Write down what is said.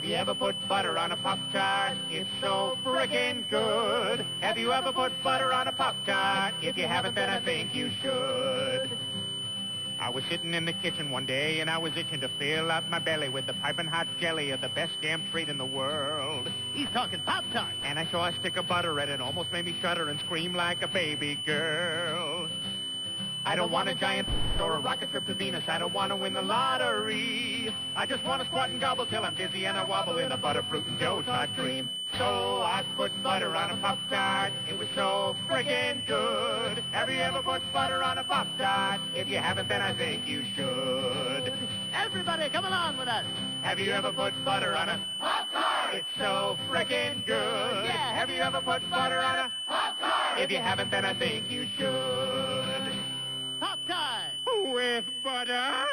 Have you ever put butter on a Pop-Tart? It's so frickin' good. Have you ever put butter on a Pop-Tart? If you haven't, then I think you should. I was sitting in the kitchen one day and I was itching to fill up my belly with the piping hot jelly of the best damn treat in the world. He's talking Pop-Tart. And I saw a stick of butter and it almost made me shudder and scream like a baby girl. I don't want a giant or a rocket trip to Venus. I don't want to win the lottery. I just want to squat and gobble till I'm dizzy and I wobble in a butter fruit and dough tart dream. So I put butter on a Pop-Tart. It was so frickin' good. Have you ever put butter on a Pop-Tart? If you haven't, then I think you should. Everybody, come along with us. Have you ever put butter on a Pop-Tart? It's so frickin' good. Yeah. Have you ever put butter on a Pop-Tart? If you haven't, then I think you should. Pop-Tart. With butter?